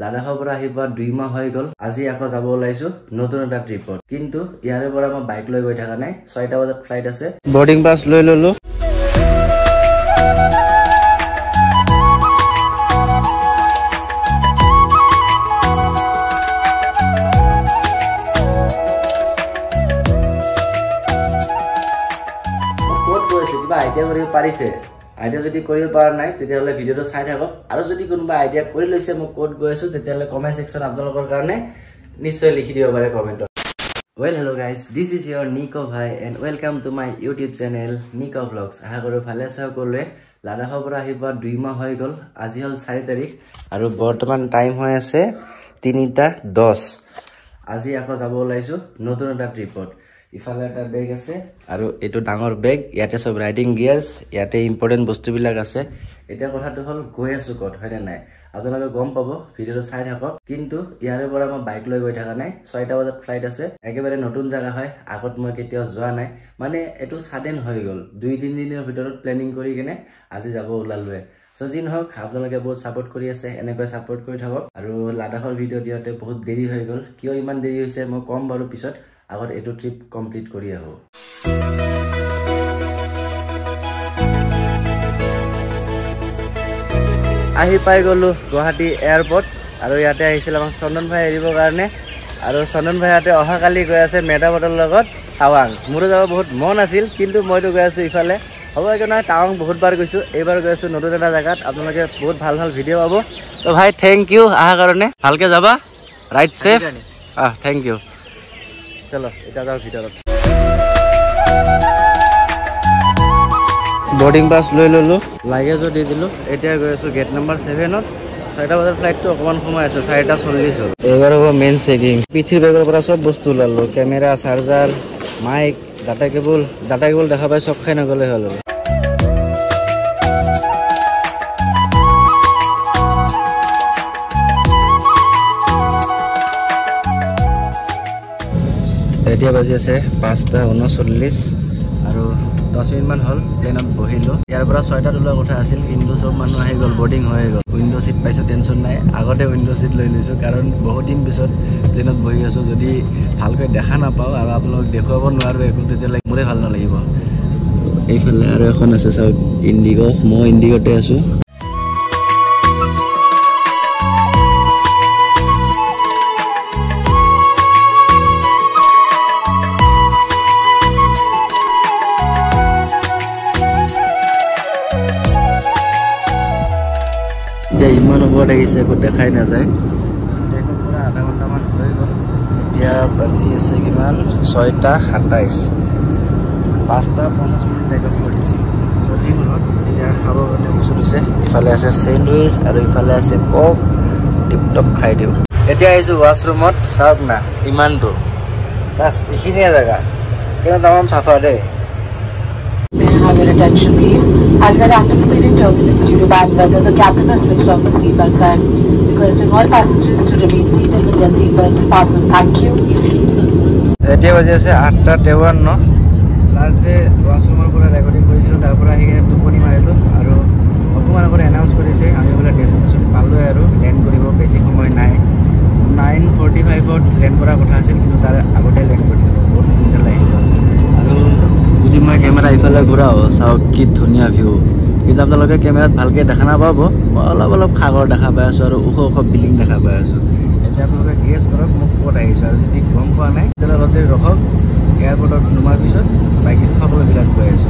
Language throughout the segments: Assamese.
লাডাখৰ পৰা আহি পোৱা 2 মাহ হৈ গ'ল আজি আকৌ যাব ওলাইছো নতুন এটা ট্ৰিপত কিন্তু ইয়াৰে পৰা মই বাইক লৈ গৈ থকা নাই 6টা বজাত ফ্লাইট আছে বৰ্ডিং পাছ লৈ ললো কোড কৰিছে কিবা আইডিয়া কৰিব পাৰিছে আইডিয়া যদি কৰিব পৰা নাই তেতিয়াহলে ভিডিওটো চাই থাকক আৰু যদি কোনোবা আইডিয়া কৰি লৈছে মই কোড গৈ আছো তেতিয়াহলে কমেন্ট সেকশন আপোনালোকৰ কাৰণে নিশ্চয় লিখি দিব পাৰে কমেন্টত Well hello guys this is your Nico bhai and welcome to my YouTube channel Nico Vlogs আশা কৰো ভালে আছে সকলোৱে লাডাখৰ পৰা আহি পোৱা 2 মাহ হৈ গ'ল আজি হল 4 তাৰিখ আৰু বৰ্তমান টাইম হৈ আছে 3:10 আজি আকৌ যাব ওলাইছো নতুন এটা ট্ৰিপত ইফালে এটা বেগ আছে আৰু এটো ডাঙৰ বেগ ইয়াতে সব ৰাইডিং গিয়াৰ্স ইয়াতে ইম্পৰ্টেন্ট বস্তুবিলাক আছে এটা কথাটো হল গৈ আছো কত হয় না নাই আপোনালোকে গম পাব ভিডিওটো চাই থাকক কিন্তু ইয়াৰে পৰা মই বাইক লৈ গৈ থকা নাই 6টা বজাত ফ্লাইট আছে একেবাৰে নতুন জায়গা হয় আগত মই কেতিয়াও যোৱা নাই মানে এটো সাডেন হৈ গল 2-3 দিনৰ ভিতৰত প্ল্যানিং কৰি কিনে আজি যাব ওলালুৱে সো জিন হক আপোনালোকে বহুত সাপোৰ্ট কৰি আছে এনেকৈ সাপোৰ্ট কৰি থাকক আৰু লাডাখৰ ভিডিও দিওতে বহুত দেৰি হৈ গল কিয় ইমান দেৰি হৈছে মই কম বাৰু পিছত আগত এটো ট্ৰিপ কমপ্লিট কৰি আহো আহি পাই গলো গুৱাহাটী এয়াৰপোৰ্ট আৰু ইয়াতে আহিছিল আমাৰ চন্দন ভাই এৰিবৰ কাৰণে আৰু চন্দন ভাই ইয়াতে অহা কালি গৈ আছে মেডাবটৰ লগত টাৱাং মোৰো যাব বহুত মন আছিল কিন্তু মইতো গৈ আছো ইফালে হ'ব একো নাই টাৱাং বহুত বাৰ গৈছো এইবাৰ গৈ আছো নতুন এটা জায়গাত আপোনালোকে বহুত ভাল ভাল ভিডিও পাব তো ভাই থ্যাংক ইউ আহা কাৰণে ভালকে যাবা ৰাইট সেফ থ্যাংক ইউ চলো এটা যাও ভিতৰত बोर्डिंग पास লৈ ললো লাগেজ দি দিলো এতিয়া গৈ আছো গেট নাম্বাৰ 7 ত 6টা বজাৰ ফ্লাইটটো অকমান সময় আছে 4:40 হ'ল এবাৰ হ'ব মেইন চেকিং পিঠিৰ বেগৰ পৰা সব বস্তু লালো camera charger mic data cable দেখা পাই সব খাই নগলে হ'ল এতিয়া বাজি আছে 5:39 আৰু 10 মিনিট মান হল প্লেনত বহিলো ইয়াৰ পৰা 6টাত ওলোৱা কথা আছিল কিন্তু সব মানুহ আহি গল বোর্ডিং হৈ গল উইন্ডো সিট পাইছো টেনশন নাই আগতে উইন্ডো সিট লৈ লৈছো কাৰণ বহুত দিন পিছত প্লেনত বহি আছো যদি ভালকৈ দেখা নাপাও আৰু আপোনালোক দেখুৱাব নোৱাৰো একো তেতিয়ালে মোৰে ভাল নালাগিব এইফালে আৰু এখন আছে সব ইন্ডিগো মই ইন্ডিগোতে আছো ইমান ওপৰত আহিছে একো দেখাই নাযায় টেকত পৰা আধা ঘণ্টামান হৈ গ'ল এতিয়া বাজি আছে কিমান 6:27 5:50 মিনিট টেকত কৰিছে সজিন হত এতিয়া খাব কাৰণে বস্তু দিছে ইফালে আছে স্যান্ডউইচ আৰু ইফালে আছে কক টিপটপ খাই দিও এতিয়া আহিছো ওয়াশৰুমত সব না ইমানটো বাস এইখিনিয়ে জায়গা কেন তামাম সাফা দে Have your attention please. As well after speeding turbulence due to bad weather, the captain has switched off the seatbelts and requesting all passengers to remain seated with their seatbelts fastened. Thank you. এতিয়া বাজি আছে 8:53 লাষ্টে ওয়াশৰুমৰ পৰা ৰেকৰ্ডিং কৰিছিলো তাৰ পৰা আহি টোপনি মাৰিলো আৰু অকমান আগতে এনাউন্স কৰিছে আমি বোলে ডেস্টিনেশন পালো আৰু ল্যান্ড কৰিব বেছি সময় নাই 9:45 ত ল্যান্ড কৰা কথা আছিল কিন্তু তাৰ আগতে ল্যান্ড কৰিলো বহুত সোনকালে আহিলো আৰু যদি মই ক্যামেৰা ইফালে ঘূৰাও চাও কি ধুনীয়া ভিউ কিন্তু আপোনালোকে ক্যামেৰাত ভালকে দেখা নাপাব মই অলপ সাগৰ দেখা পাই আছো আৰু ওখ বিল্ডিং দেখা পাই আছো এতিয়া আপোনালোকে গেছ কৰক মোক ক'ত আহিছো আৰু যদি গম পোৱা নাই তেতিয়াহ'লে ৰখক এয়াৰপৰ্টত নোমাৰ পিছত বাইক খাবলৈ বিলাক গৈ আছো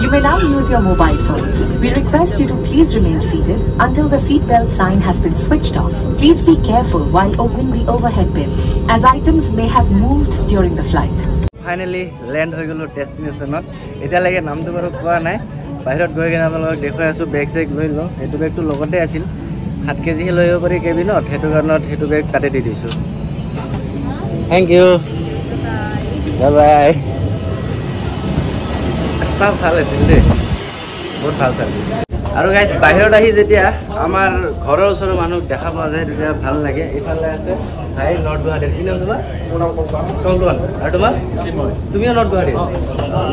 You may now use your mobile phones. We request you to please remain seated until the seatbelt sign has been switched off. Please be careful while opening the overhead bins, as items may have moved during the flight. Finally, land হৈ গলো ডেস্টিনেশনত এটা লাগে নামটো বাৰু কোৱা নাই বাহিৰত গৈ কিনে আপোনালোকক দেখুৱাই আছো বেগ চেক লৈ লো এটো বেগটো লগতে আছিল 7 কেজি লৈ যাব পাৰি কেবিনত হেতু কাৰণত হেতু বেগ কাটি দি দিছো thank you bye bye staff ভাল আছিল দে বহুত ভাল সার্ভিস আৰু গাইস বাহিৰত আহি যেতিয়া আমাৰ ঘৰৰ ওচৰৰ মানুহ দেখা পোৱা যায় তেতিয়া ভাল লাগে ইফালে আছে ভাই নৰ্থ গুৱাহাটীৰ কি নাম তোমাৰ টংটন আৰু তোমাৰ তুমিও নৰ্থ গুৱাহাটীৰ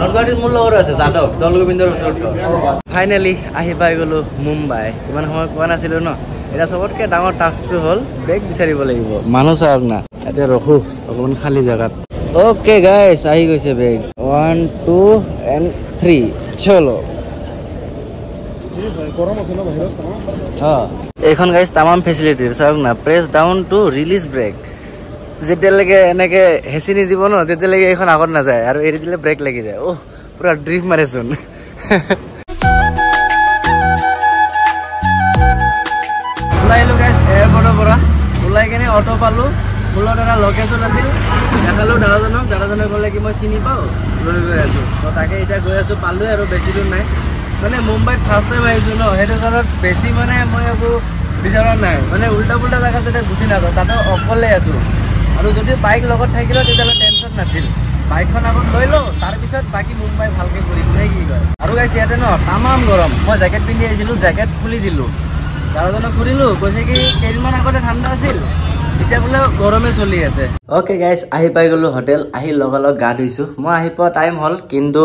নৰ্থ গুৱাহাটীৰ মোৰ লগৰ আছে যাদৱ দলগোবিন্দৰ ওচৰত ফাইনেলি আহি পাই গলো মুম্বাই ইমান সময় পোৱা নাছিলো ন এটা সবতকে ডাঙৰ টাস্কটো হ'ল বেগ বিচাৰিব লাগিব মানুহ চাওক না এতিয়া ৰখো অকমান খালি জায়গাত ওকে গাইস আহি গৈছে বেগ 1 2 and 3 চলো এইখন গাইজ তামাম ফেচিলিটি চাওক না press down to release brake যেতিয়ালৈকে এনেকে হেঁচি নিদিব ন তেতিয়ালৈকে এইখন আগত নাযায় আৰু এৰি দিলে ব্ৰেক লাগি যায় অহ পুৰা ড্ৰিফ্ট মাৰেচোন ওলাই আহিলো গাইজ এয়াৰপৰ্টৰ পৰা ওলাই কিনে অটো পালো ফুলত এটা লোকেশ্যন আছিল দেখালো দাদাজনে ক'লে কি মই চিনি পাওঁ লৈ গৈ আছো তো তাকে এতিয়া গৈ আছো পালোৱে আৰু বেছি দূৰ নাই মানে মুম্বাইত ফাৰ্ষ্ট টাইম আহিছোঁ ন সেইটো কাৰণত বেছি মানে মই একো বিচৰা নাই মানে উল্টা পুল্টা জেগাত যেতিয়া গুচি নাযাওঁ তাতে অকলে আছোঁ আৰু যদি বাইক লগত থাকিলে তেতিয়াহ'লে টেনশ্যন নাছিল বাইকখন আগত লৈ লওঁ তাৰপিছত বাকী মুম্বাই ভালকৈ কৰিম নে কি কয় আৰু গাইছ ইয়াতে ন তামাম গৰম মই জেকেট পিন্ধি আহিছিলোঁ জেকেট খুলি দিলোঁ দাদাজনক সুধিলোঁ কৈছে কি কেইদিনমান আগতে ঠাণ্ডা আছিল এতিয়া বোলে গৰমে চলি আছে অ'কে গাইছ আহি পাই গ'লোঁ হোটেল আহি লগালগ গা ধুইছোঁ মই আহি পোৱা টাইম হ'ল কিন্তু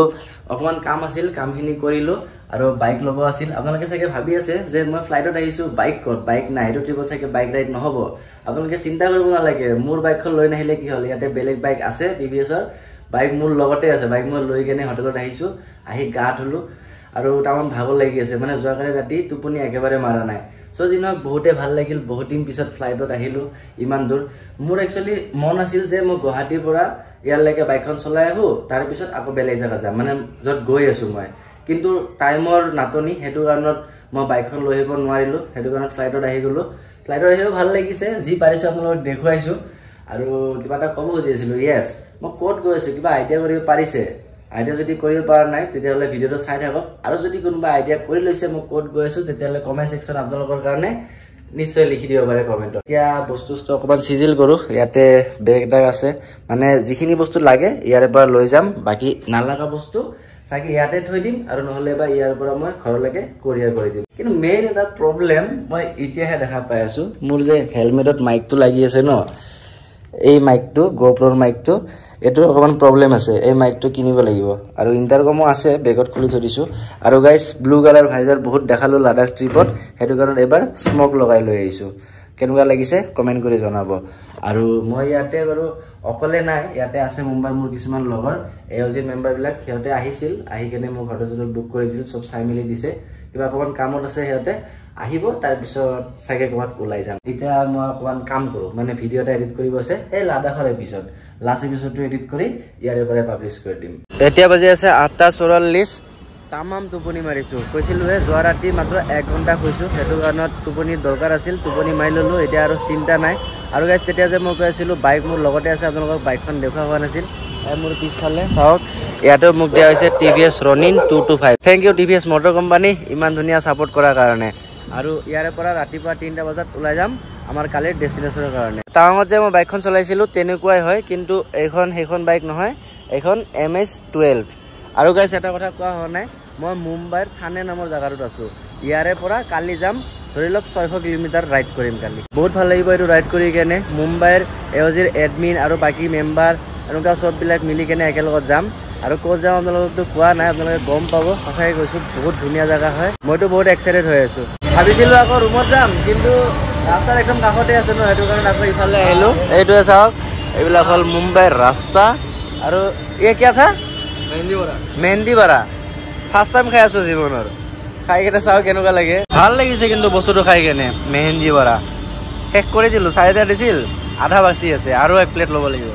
অকণমান কাম আছিল কামখিনি কৰিলোঁ আৰু বাইক ল'ব আছিল আপোনালোকে চাগে ভাবি আছে যে মই ফ্লাইটত আহিছোঁ বাইক ক'ত বাইক নাই সেইটো ট্ৰিপত চাগে বাইক ৰাইড নহ'ব আপোনালোকে চিন্তা কৰিব নালাগে মোৰ বাইকখন লৈ নাহিলে কি হ'ল ইয়াতে বেলেগ বাইক আছে TVSৰ বাইক মোৰ লগতে আছে বাইক মই লৈ কেনে হোটেলত আহিছোঁ আহি গা ধুলোঁ আৰু তামান ভাগৰ লাগি আছে মানে যোৱাকালি ৰাতি টোপনি একেবাৰে মাৰা নাই চ' যি নহওক বহুতে ভাল লাগিল বহুত দিন পিছত ফ্লাইটত আহিলোঁ ইমান দূৰ মোৰ একচুৱেলি মন আছিল যে মই গুৱাহাটীৰ পৰা ইয়ালৈকে বাইকখন চলাই আহোঁ তাৰপিছত আকৌ বেলেগ জেগা যাম মানে য'ত গৈ আছোঁ মই কিন্তু টাইমৰ নাটনি সেইটো কাৰণত মই বাইকখন লৈ আহিব নোৱাৰিলোঁ সেইটো কাৰণত ফ্লাইটত আহি গ'লোঁ ফ্লাইটত আহিও ভাল লাগিছে যি পাৰিছোঁ আপোনালোকক দেখুৱাইছোঁ আৰু কিবা এটা ক'ব খুজি আছিলোঁ য়েছ মই ক'ত গৈ আছোঁ কিবা আইডিয়া কৰিব পাৰিছে আইডিয়া যদি কৰিব পৰা নাই তেতিয়াহ'লে ভিডিঅ'টো চাই থাকক আৰু যদি কোনোবা আইডিয়া কৰি লৈছে মই ক'ত গৈ আছোঁ তেতিয়াহ'লে কমেণ্ট ছেকশ্যন আপোনালোকৰ কাৰণে নিশ্চয় লিখি দিব পাৰে কমেণ্টত এতিয়া বস্তু অকণমান চিজিল কৰোঁ ইয়াতে বেগ এটা আছে মানে যিখিনি বস্তু লাগে ইয়াৰে পৰা লৈ যাম বাকী নালাগা বস্তু চাগে ইয়াতে থৈ দিম আৰু নহ'লে বা ইয়াৰ পৰা মই ঘৰলৈকে কোৰিয়াৰ কৰি দিম কিন্তু মেইন এটা প্ৰব্লেম মই এতিয়াহে দেখা পাই আছোঁ মোৰ যে হেলমেটত মাইকটো লাগি আছে ন এই মাইকটো GoProৰ মাইকটো এইটো অকণমান প্ৰব্লেম আছে এই মাইকটো কিনিব লাগিব আৰু ইণ্টাৰকমো আছে বেগত খুলি থৈ দিছোঁ আৰু গাইজ ব্লু কালাৰ ভাইজাৰ বহুত দেখালোঁ লাডাখ ট্ৰিপত সেইটো কাৰণত এবাৰ স্মক লগাই লৈ আহিছোঁ কেনেকুৱা লাগিছে কমেণ্ট কৰি জনাব আৰু মই ইয়াতে বাৰু অকলে নাই ইয়াতে আছে মুম্বাইৰ মোৰ কিছুমান লগৰ AOG মেম্বাৰবিলাক সিহঁতে আহিছিল আহি কেনে মোক হোটেল বুক কৰি দিছিল চব চাই মেলি দিছে কিবা অকণমান কামত আছে সিহঁতে আহিব তাৰপিছত চাগে ক'ৰবাত ওলাই যাম এতিয়া মই অকণমান কাম কৰোঁ মানে ভিডিঅ' এটা এডিট কৰিব আছে এই লাডাখৰ এপিছ'ড লাষ্ট এপিছ'ডটো এডিট কৰি ইয়াৰে পৰাই পাব্লিছ কৰি দিম এতিয়া বাজি আছে 8:44 তামাম টোপনি মাৰিছোঁ কৈছিলোঁ যোৱা ৰাতি মাত্ৰ 1 ঘণ্টা শুইছোঁ সেইটো কাৰণত টোপনিৰ দৰকাৰ আছিল টোপনি মাৰি ল'লোঁ এতিয়া আৰু চিন্তা নাই আৰু গাইজ তেতিয়া যে মই কৈ আছিলোঁ বাইক মোৰ লগতে আছে আপোনালোকক বাইকখন দেখুওৱা হোৱা নাছিল মোৰ পিছফালে চাওক ইয়াতেও মোক দিয়া হৈছে TVS Ronin 225 thank you TVS motor company ইমান ধুনীয়া ছাপোৰ্ট কৰাৰ কাৰণে আৰু ইয়াৰে পৰা ৰাতিপুৱা 3টা বজাত ওলাই যাম আমাৰ কালিৰ ডেষ্টিনেশ্যনৰ কাৰণে টাৱাঙত যে মই বাইকখন চলাইছিলোঁ তেনেকুৱাই হয় কিন্তু সেইখন বাইক নহয় এইখন MS-12 আৰু গাইজ এটা কথা কোৱা হোৱা নাই মই মুম্বাইৰ থানে নামৰ জেগাটোত আছোঁ ইয়াৰে পৰা কালি যাম ধৰি লওক 600 কিলোমিটাৰ ৰাইড কৰিম কালি বহুত ভাল লাগিব এইটো ৰাইড কৰি কেনে মুম্বাইৰ AOGৰ এডমিন আৰু বাকী মেম্বাৰ এনেকুৱা চববিলাক মিলি কেনে একেলগত যাম আৰু ক'ত যাম আপোনালোকতো কোৱা নাই আপোনালোকে গম পাব সঁচাকৈ কৈছোঁ বহুত ধুনীয়া জেগা হয় মইতো বহুত এক্সাইটেড হৈ আছোঁ ভাবিছিলোঁ আকৌ ৰুমত যাম কিন্তু ৰাস্তাৰ একদম কাষতে আছে ন সেইটো কাৰণে আকৌ ইফালে আহিলোঁ এইটোৱে চাওক এইবিলাক হ'ল মুম্বাইৰ ৰাস্তা আৰু এই কিয়া থা মেহেন্দি বৰা ফাৰ্ষ্ট টাইম খাই আছোঁ জীৱনৰ খাই কেনে চাওক কেনেকুৱা লাগে ভাল লাগিছে কিন্তু বস্তুটো খাই কেনে মেহেন্দি বৰা শেষ কৰি দিলোঁ 4.5 দিছিল আধা বাচি আছে আৰু 1 প্লেট ল'ব লাগিব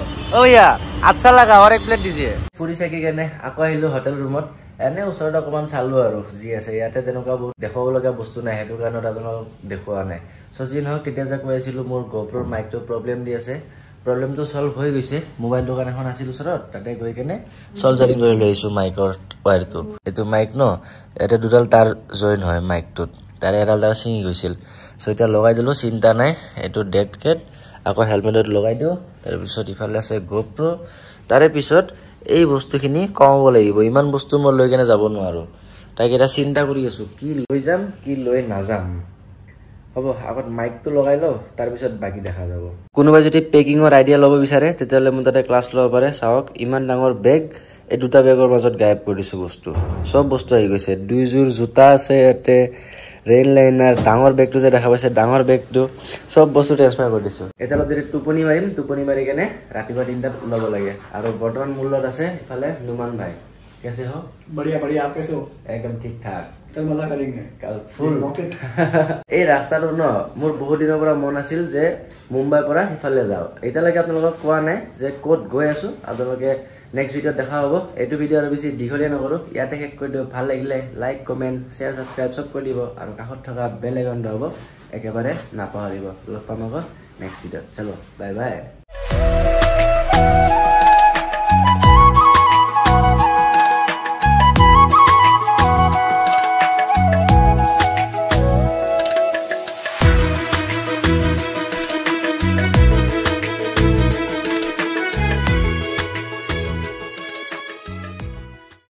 ইয়া আচ্ছা লাগা আৰু 1 প্লেট দিছে ফুৰি চাকি কেনে আকৌ আহিলোঁ হোটেল ৰুমত এনে ওচৰত অকণমান চালোঁ আৰু যি আছে ইয়াতে তেনেকুৱা বহুত দেখুৱাবলগীয়া বস্তু নাই সেইটো কাৰণত আপোনালোকক দেখুওৱা নাই চ' যি নহওক তেতিয়া যে কৈ আছিলোঁ মোৰ GoProৰ মাইকটো প্ৰব্লেম দি আছে প্ৰব্লেমটো সলভ হৈ গৈছে মোবাইল দোকান এখন আছিল ওচৰত তাতে গৈ কেনে চলজাৰিং কৰি লৈ আহিছোঁ মাইকৰ ৱায়াৰটো এইটো মাইক ন ইয়াতে দুডাল তাৰ জইন হয় মাইকটোত তাৰে এডাল তার ছিঙি গৈছিল চ' এতিয়া লগাই দিলোঁ চিন্তা নাই এইটো ডেড কেট আকৌ হেলমেটত লগাই দিওঁ তাৰপিছত ইফালে আছে GoPro তাৰে পিছত এই বস্তুখিনি কমাব লাগিব ইমান বস্তু মই লৈ কেনে যাব নোৱাৰোঁ তাকে এটা চিন্তা কৰি আছো কি লৈ যাম কি লৈ নাযাম হ'ব আগত মাইকটো লগাই লও তাৰ পিছত বাকি দেখা যাব কোনোবা যদি পেকিংৰ আইডিয়া ল'ব বিচাৰে তেতিয়ালে মোৰ তাতে ক্লাছ ল'ব পাৰে চাওক ইমান ডাঙৰ বেগ এই দুটা বেগৰ মাজত গায়ব কৰি দিছো বস্তু সব বস্তু আহি গৈছে দুই জোৰ জোতা আছে ইয়াতে ৰেল লাইনাৰ ডাঙৰ বেগটো যে দেখা পাইছে ডাঙৰ বেগটো সব বস্তু ট্ৰান্সফাৰ কৰি দিছো এটা যদি টোপনি মাৰি কেনে ৰাতিপুৱা 3টাত ওলাব লাগে আৰু বৰ্তমান মূল্যত আছে ইফালে নুমান ভাই कैसे हो बढ़िया बढ़िया आप कैसे हो एकदम ठीक ठाक कल मजा करेंगे कल फुल এই ৰাস্তাটো ন মোৰ বহুত দিনৰ পৰা মন আছিল যে মুম্বাইৰ পৰা ইফালে যাও এতিয়ালৈকে আপোনালোকক কোৱা নাই যে ক'ত গৈ আছো আপোনালোকে নেক্সট ভিডিঅ'ত দেখা হ'ব এইটো ভিডিঅ' আৰু বেছি দীঘলীয়া নকৰো ইয়াতে শেষ কৰি দিও ভাল লাগিলে লাইক কমেন্ট শেয়াৰ সাবস্ক্ৰাইব সব কৰি দিব আৰু কাষত থকা বেল আইকনটো হ'ব একেবাৰে নাপাহৰিব লগ পাম আকৌ নেক্সট ভিডিঅ'ত চলো বাই বাই